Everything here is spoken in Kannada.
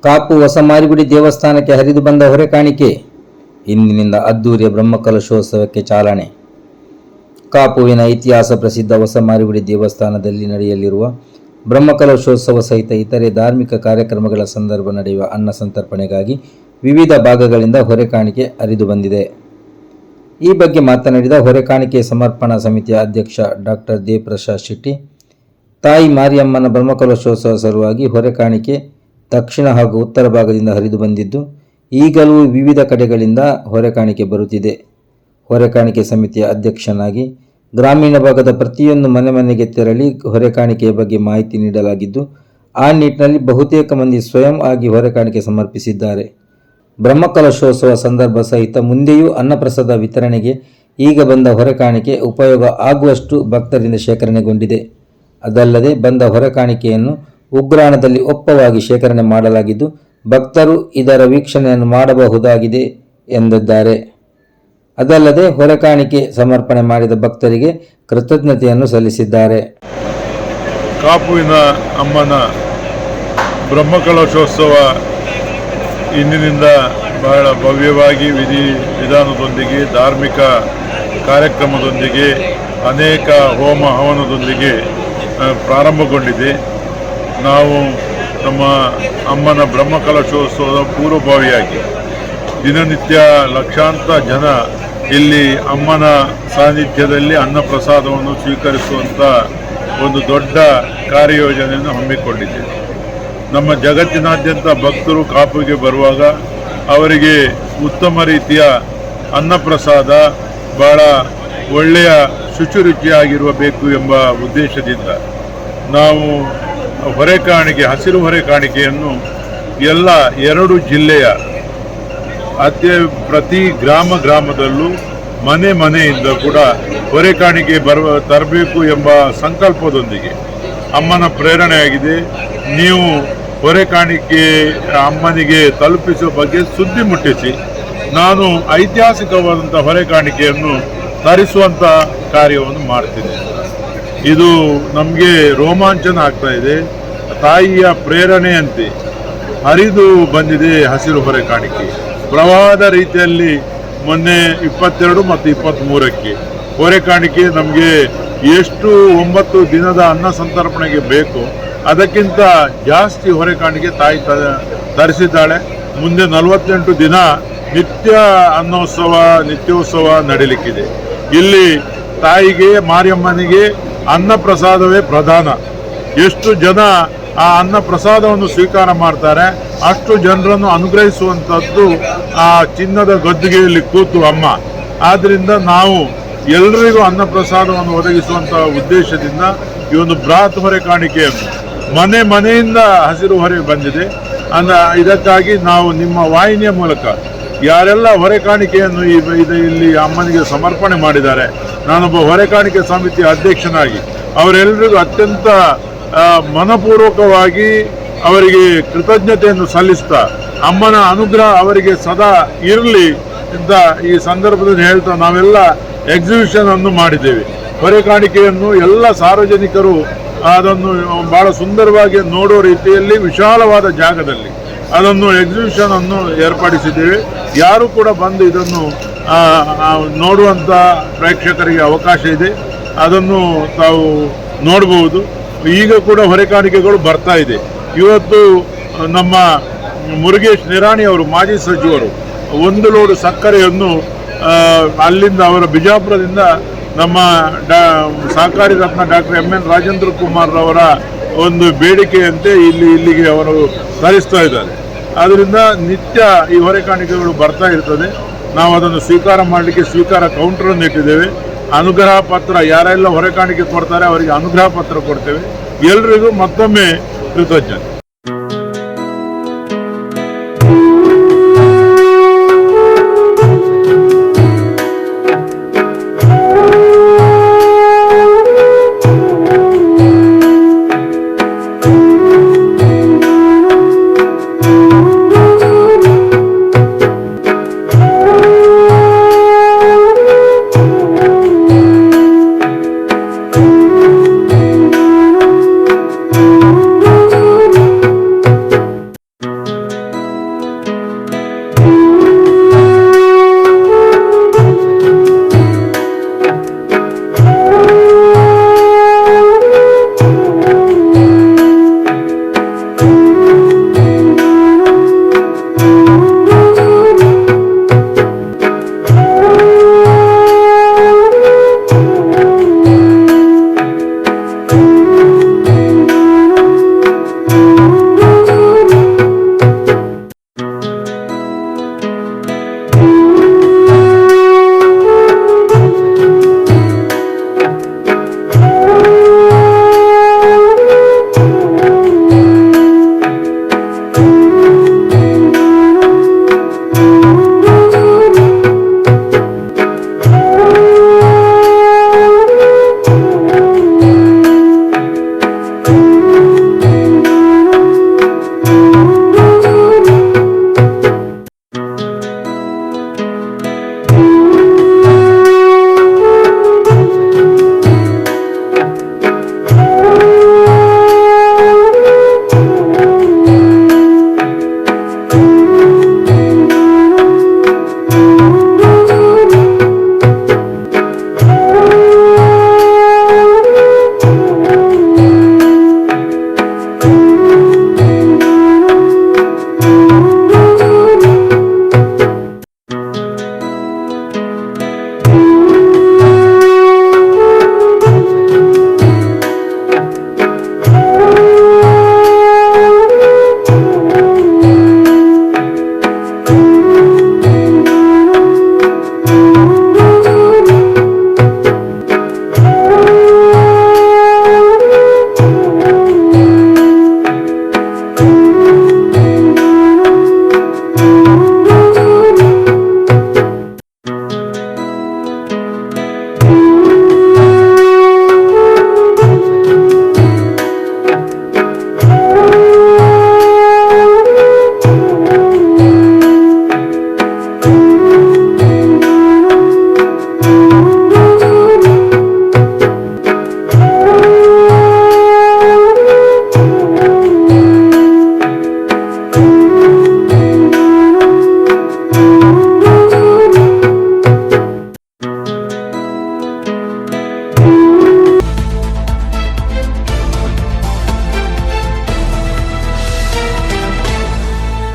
ಕಾಪು ಹೊಸ ಮಾರಿಗುಡಿ ದೇವಸ್ಥಾನಕ್ಕೆ ಹರಿದು ಬಂದ ಹೊರೆ ಕಾಣಿಕೆ. ಇಂದಿನಿಂದ ಅದ್ದೂರಿಯ ಬ್ರಹ್ಮಕಲಶೋತ್ಸವಕ್ಕೆ ಚಾಲನೆ. ಕಾಪುವಿನ ಇತಿಹಾಸ ಪ್ರಸಿದ್ಧ ಹೊಸ ಮಾರಿಗುಡಿ ದೇವಸ್ಥಾನದಲ್ಲಿ ನಡೆಯಲಿರುವ ಬ್ರಹ್ಮಕಲಶೋತ್ಸವ ಸಹಿತ ಇತರೆ ಧಾರ್ಮಿಕ ಕಾರ್ಯಕ್ರಮಗಳ ಸಂದರ್ಭ ನಡೆಯುವ ಅನ್ನ ಸಂತರ್ಪಣೆಗಾಗಿ ವಿವಿಧ ಭಾಗಗಳಿಂದ ಹೊರೆ ಕಾಣಿಕೆ ಹರಿದು ಬಂದಿದೆ. ಈ ಬಗ್ಗೆ ಮಾತನಾಡಿದ ಹೊರೆ ಕಾಣಿಕೆ ಸಮರ್ಪಣಾ ಸಮಿತಿಯ ಅಧ್ಯಕ್ಷ ಡಾಕ್ಟರ್ ದೇವಪ್ರಸಾದ್ ಶೆಟ್ಟಿ, ತಾಯಿ ಮಾರಿಯಮ್ಮನ ಬ್ರಹ್ಮಕಲಶೋತ್ಸವ ಸಲುವಾಗಿ ಹೊರೆ ಕಾಣಿಕೆ ದಕ್ಷಿಣ ಹಾಗೂ ಉತ್ತರ ಭಾಗದಿಂದ ಹರಿದು ಬಂದಿದ್ದು, ಈಗಲೂ ವಿವಿಧ ಕಡೆಗಳಿಂದ ಹೊರೆ ಕಾಣಿಕೆ ಬರುತ್ತಿದೆ. ಹೊರೆ ಕಾಣಿಕೆ ಸಮಿತಿಯ ಅಧ್ಯಕ್ಷನಾಗಿ ಗ್ರಾಮೀಣ ಭಾಗದ ಪ್ರತಿಯೊಂದು ಮನೆಗೆ ತೆರಳಿ ಹೊರೆ ಕಾಣಿಕೆಯ ಬಗ್ಗೆ ಮಾಹಿತಿ ನೀಡಲಾಗಿದ್ದು, ಆ ನಿಟ್ಟಿನಲ್ಲಿ ಬಹುತೇಕ ಮಂದಿ ಸ್ವಯಂ ಆಗಿ ಹೊರೆ ಕಾಣಿಕೆ ಸಮರ್ಪಿಸಿದ್ದಾರೆ. ಬ್ರಹ್ಮಕಲಶೋತ್ಸವ ಸಂದರ್ಭ ಸಹಿತ ಮುಂದೆಯೂ ಅನ್ನಪ್ರಸಾದ ವಿತರಣೆಗೆ ಈಗ ಬಂದ ಹೊರೆ ಕಾಣಿಕೆ ಉಪಯೋಗ ಆಗುವಷ್ಟು ಭಕ್ತರಿಂದ ಶೇಖರಣೆಗೊಂಡಿದೆ. ಅದಲ್ಲದೆ ಬಂದ ಹೊರೆ ಕಾಣಿಕೆಯನ್ನು ಉಗ್ರಾಣದಲ್ಲಿ ಒಪ್ಪವಾಗಿ ಶೇಖರಣೆ ಮಾಡಲಾಗಿದ್ದು, ಭಕ್ತರು ಇದರ ವೀಕ್ಷಣೆಯನ್ನು ಮಾಡಬಹುದಾಗಿದೆ ಎಂದಿದ್ದಾರೆ. ಅದಲ್ಲದೆ ಹೊರೆ ಕಾಣಿಕೆ ಸಮರ್ಪಣೆ ಮಾಡಿದ ಭಕ್ತರಿಗೆ ಕೃತಜ್ಞತೆಯನ್ನು ಸಲ್ಲಿಸಿದ್ದಾರೆ. ಕಾಪುವಿನ ಅಮ್ಮನ ಬ್ರಹ್ಮಕಲಶೋತ್ಸವ ಇಂದಿನಿಂದ ಬಹಳ ಭವ್ಯವಾಗಿ ವಿಧಾನದೊಂದಿಗೆ ಧಾರ್ಮಿಕ ಕಾರ್ಯಕ್ರಮದೊಂದಿಗೆ ಅನೇಕ ಹೋಮ ಹವನದೊಂದಿಗೆ ಪ್ರಾರಂಭಗೊಂಡಿದೆ. ನಾವು ನಮ್ಮ ಅಮ್ಮನ ಬ್ರಹ್ಮಕಲಶೋತ್ಸವದ ಪೂರ್ವಭಾವಿಯಾಗಿ ದಿನನಿತ್ಯ ಲಕ್ಷಾಂತರ ಜನ ಇಲ್ಲಿ ಅಮ್ಮನ ಸಾನ್ನಿಧ್ಯದಲ್ಲಿ ಅನ್ನಪ್ರಸಾದವನ್ನು ಸ್ವೀಕರಿಸುವಂಥ ಒಂದು ದೊಡ್ಡ ಕಾರ್ಯಯೋಜನೆಯನ್ನು ಹಮ್ಮಿಕೊಂಡಿದೆ. ನಮ್ಮ ಜಗತ್ತಿನಾದ್ಯಂತ ಭಕ್ತರು ಕಾಪುಗೆ ಬರುವಾಗ ಅವರಿಗೆ ಉತ್ತಮ ರೀತಿಯ ಅನ್ನಪ್ರಸಾದ ಬಹಳ ಒಳ್ಳೆಯ ಶುಚಿರುಚಿಯಾಗಿರಬೇಕು ಎಂಬ ಉದ್ದೇಶದಿಂದ ನಾವು ಹೊರೆ ಕಾಣಿಕೆ, ಹಸಿರು ಹೊರೆ ಕಾಣಿಕೆಯನ್ನು ಎಲ್ಲ 2 ಜಿಲ್ಲೆಯ ಪ್ರತಿ ಗ್ರಾಮದಲ್ಲೂ ಮನೆಯಿಂದ ಕೂಡ ಹೊರೆ ಕಾಣಿಕೆ ತರಬೇಕು ಎಂಬ ಸಂಕಲ್ಪದೊಂದಿಗೆ ಅಮ್ಮನ ಪ್ರೇರಣೆಯಾಗಿದೆ. ನೀವು ಹೊರೆ ಕಾಣಿಕೆ ಅಮ್ಮನಿಗೆ ತಲುಪಿಸುವ ಬಗ್ಗೆ ಸುದ್ದಿ ಮುಟ್ಟಿಸಿ, ನಾನು ಐತಿಹಾಸಿಕವಾದಂಥ ಹೊರೆ ಕಾಣಿಕೆಯನ್ನು ತರಿಸುವಂಥ ಕಾರ್ಯವನ್ನು ಮಾಡ್ತೀನಿ. ಇದು ನಮಗೆ ರೋಮಾಂಚನ ಆಗ್ತಾ ಇದೆ. ತಾಯಿಯ ಪ್ರೇರಣೆಯಂತೆ ಹರಿದು ಬಂದಿದೆ ಹಸಿರು ಹೊರೆ ಕಾಣಿಕೆ. ಪ್ರವಾಹದ ರೀತಿಯಲ್ಲಿ ಮೊನ್ನೆ 22 ಮತ್ತು 23ಕ್ಕೆ ಹೊರೆ ಕಾಣಿಕೆ ನಮಗೆ ಎಷ್ಟು 9 ದಿನದ ಅನ್ನ ಸಂತರ್ಪಣೆಗೆ ಬೇಕು ಅದಕ್ಕಿಂತ ಜಾಸ್ತಿ ಹೊರೆ ಕಾಣಿಕೆ ತಾಯಿ ತರಿಸಿದ್ದಾಳೆ. ಮುಂದೆ 48 ದಿನ ನಿತ್ಯೋತ್ಸವ ನಡೀಲಿಕ್ಕಿದೆ. ಇಲ್ಲಿ ತಾಯಿಗೆ ಮಾರಿಯಮ್ಮನಿಗೆ ಅನ್ನ ಪ್ರಸಾದವೇ ಪ್ರಧಾನ. ಎಷ್ಟು ಜನ ಆ ಅನ್ನ ಪ್ರಸಾದವನ್ನು ಸ್ವೀಕಾರ ಮಾಡ್ತಾರೆ ಅಷ್ಟು ಜನರನ್ನು ಅನುಗ್ರಹಿಸುವಂಥದ್ದು ಆ ಚಿನ್ನದ ಗದ್ದುಗೆಯಲ್ಲಿ ಕೂತು ಅಮ್ಮ. ಆದ್ದರಿಂದ ನಾವು ಎಲ್ಲರಿಗೂ ಅನ್ನ ಪ್ರಸಾದವನ್ನು ಒದಗಿಸುವಂಥ ಉದ್ದೇಶದಿಂದ ಈ ಒಂದು ಬೃಹತ್ ಹೊರೆ ಕಾಣಿಕೆಯನ್ನು ಮನೆಯಿಂದ ಹಸಿರು ಹೊರೆ ಬಂದಿದೆ. ಇದಕ್ಕಾಗಿ ನಾವು ನಿಮ್ಮ ವಾಹಿನಿಯ ಮೂಲಕ ಯಾರೆಲ್ಲ ಹೊರೆ ಕಾಣಿಕೆಯನ್ನು ಇಲ್ಲಿ ಅಮ್ಮನಿಗೆ ಸಮರ್ಪಣೆ ಮಾಡಿದ್ದಾರೆ, ನಾನೊಬ್ಬ ಹೊರೆ ಕಾಣಿಕೆ ಸಮಿತಿಯ ಅಧ್ಯಕ್ಷನಾಗಿ ಅವರೆಲ್ಲರಿಗೂ ಅತ್ಯಂತ ಮನಪೂರ್ವಕವಾಗಿ ಅವರಿಗೆ ಕೃತಜ್ಞತೆಯನ್ನು ಸಲ್ಲಿಸ್ತಾ ಅಮ್ಮನ ಅನುಗ್ರಹ ಅವರಿಗೆ ಸದಾ ಇರಲಿ ಅಂತ ಈ ಸಂದರ್ಭದಲ್ಲಿ ಹೇಳ್ತಾ ನಾವೆಲ್ಲ ಎಕ್ಸಿಬಿಷನ್ ಅನ್ನು ಮಾಡಿದ್ದೇವೆ. ಹೊರೆ ಕಾಣಿಕೆಯನ್ನು ಎಲ್ಲ ಸಾರ್ವಜನಿಕರು ಅದನ್ನು ಬಹಳ ಸುಂದರವಾಗಿ ನೋಡೋ ರೀತಿಯಲ್ಲಿ ವಿಶಾಲವಾದ ಜಾಗದಲ್ಲಿ ಅದನ್ನು ಎಕ್ಸಿಬಿಷನ್ ಅನ್ನು ಏರ್ಪಡಿಸಿದ್ದೇವೆ. ಯಾರು ಕೂಡ ಬಂದು ಇದನ್ನು ನೋಡುವಂಥ ಪ್ರೇಕ್ಷಕರಿಗೆ ಅವಕಾಶ ಇದೆ, ಅದನ್ನು ತಾವು ನೋಡಬಹುದು. ಈಗ ಕೂಡ ಹೊರೆ ಕಾಣಿಕೆಗಳು ಬರ್ತಾ ಇದೆ. ಇವತ್ತು ನಮ್ಮ ಮುರುಗೇಶ್ ನಿರಾಣಿ ಅವರು ಮಾಜಿ ಸಚಿವರು 1 ಲೋಡ್ ಸಕ್ಕರೆಯನ್ನು ಅಲ್ಲಿಂದ ಅವರ ಬಿಜಾಪುರದಿಂದ ನಮ್ಮ ಸಹಕಾರಿ ರತ್ನ ಡಾಕ್ಟರ್ MN ರಾಜೇಂದ್ರ ಕುಮಾರ್ ಅವರ ಒಂದು ಬೇಡಿಕೆಯಂತೆ ಇಲ್ಲಿಗೆ ಅವರು ತರಿಸ್ತಾ ಇದ್ದಾರೆ. ಆದ್ದರಿಂದ ನಿತ್ಯ ಈ ಹೊರೆ ಕಾಣಿಕೆಗಳು ಬರ್ತಾ ಇರ್ತದೆ. ನಾವು ಅದನ್ನು ಸ್ವೀಕಾರ ಮಾಡಲಿಕ್ಕೆ ಸ್ವೀಕಾರ ಕೌಂಟರನ್ನು ಇಟ್ಟಿದ್ದೇವೆ. ಅನುಗ್ರಹ ಪತ್ರ ಯಾರೆಲ್ಲ ಹೊರೆ ಕಾಣಿಕೆ ಕೊಡ್ತಾರೆ ಅವರಿಗೆ ಅನುಗ್ರಹ ಪತ್ರ ಕೊಡ್ತೇವೆ. ಎಲ್ರಿಗೂ ಮತ್ತೊಮ್ಮೆ ಕೃತಜ್ಞತೆ.